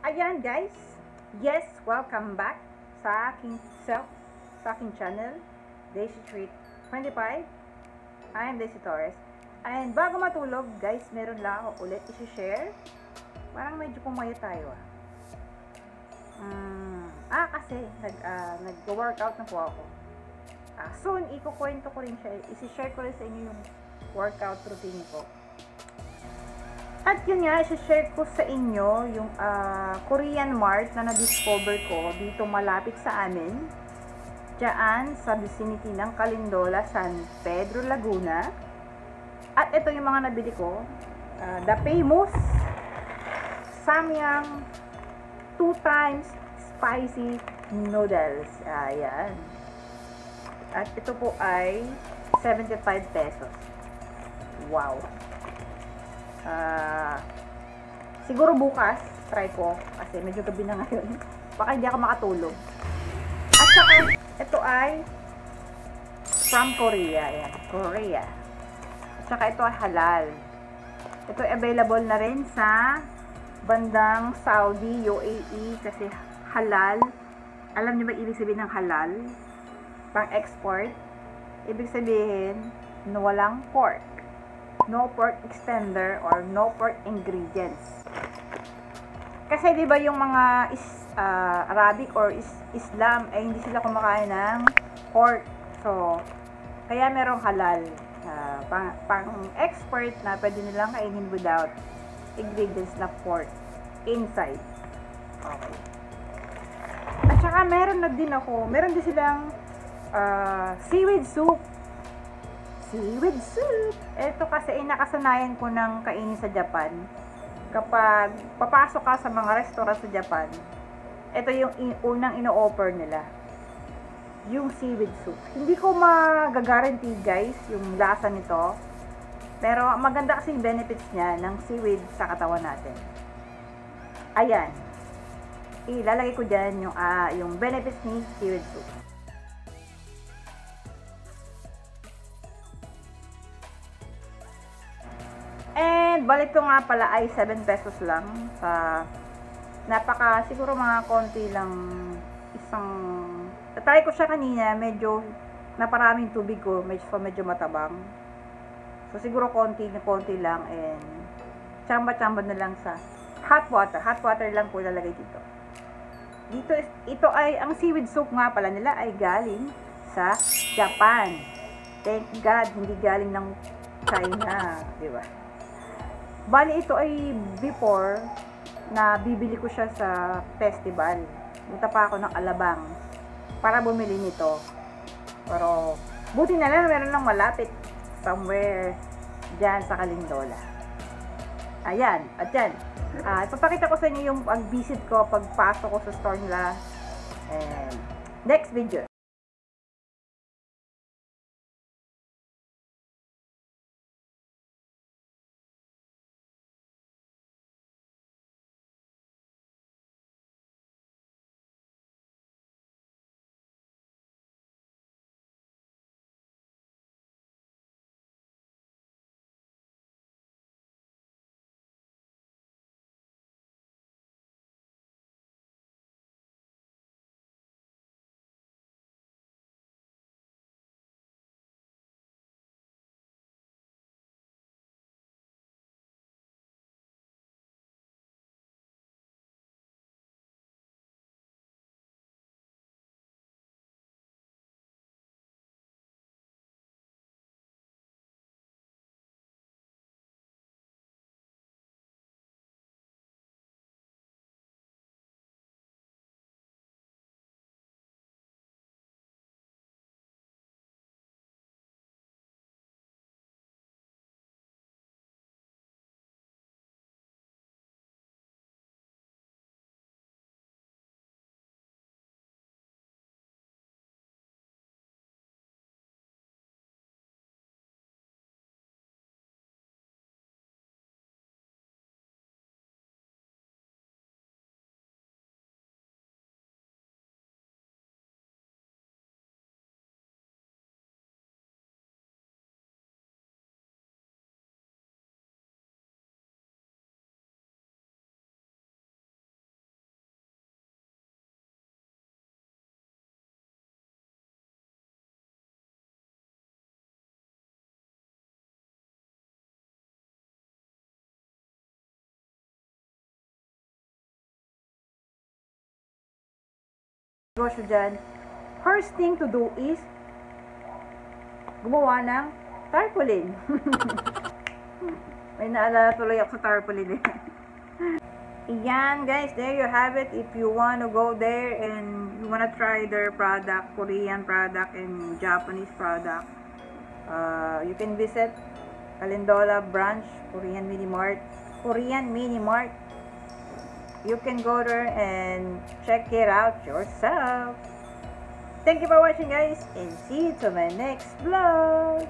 Ayan guys, yes, welcome back sa aking sa aking channel, Daisy Treat 25. I am Daisy Torres. And bago matulog guys, meron lang ako ulit isi-share. Parang medyo pumayo tayo kasi nag-workout na po ako. Soon, ikukwento ko rin siya, isi-share ko rin sa inyo yung workout routine ko. At yun nga, i-share ko sa inyo yung Korean Mart na na-discover ko dito malapit sa amin. Diyan sa vicinity ng Calindola, San Pedro, Laguna. At ito yung mga nabili ko. The famous Samyang 2 times spicy noodles. Ayan. At ito po ay 75 pesos. Wow. Siguro bukas try ko kasi medyo gabi na ngayon. Baka hindi ako makatulog. At saka ito ay from Korea. Ayan, Korea. At saka ito ay halal. Ito ay available na rin sa bandang Saudi, UAE kasi halal. Alam niyo ba ibig sabihin ng halal? Pang export. Ibig sabihin na walang pork. No pork extender or no pork ingredients. Kasi 'di ba yung mga Arabic or Islam ay hindi sila kumakain ng pork. So kaya merong halal pang export na pwede nilang kainin without ingredients na pork inside. Okay. At saka meron din silang seaweed soup. Seaweed soup. Ito kasi nakasanayan ko ng kainin sa Japan. Kapag papasok ka sa mga restaurant sa Japan, ito yung unang ino-offer nila. Yung seaweed soup. Hindi ko mag-guarantee guys yung lasa nito. Pero maganda kasi yung benefits niya ng seaweed sa katawan natin. Ayan. Ilalagay ko dyan yung benefits ni seaweed soup. And balik ko nga pala ay 7 pesos lang sa siguro mga konti lang try ko siya kanina, medyo naparaming tubig ko, medyo matabang. So siguro konti lang and tsamba na lang sa hot water lang po ilalagay dito. Ito ay ang seaweed soup nga pala nila ay galing sa Japan. Thank God hindi galing ng China, di ba? Bali ito ay before na bibili ko siya sa festival. Punta pa ako ng Alabang para bumili nito. Pero buti na lang meron lang malapit somewhere dyan sa Calindola. Ayan, at yan. Ipapakita ko sa inyo yung pag-visit ko, pagpasok ko sa store nila. And next video. negosyo dyan, first thing to do is gumawa ng tarpaulin. May naalala tuloy ako sa tarpaulin eh. Ayan guys, there you have it. If you want to go there and you want to try their product, Korean product and Japanese product, you can visit Calindola branch, Korean Mini Mart. You can go there and check it out yourself. Thank you for watching guys, and see you to my next vlog.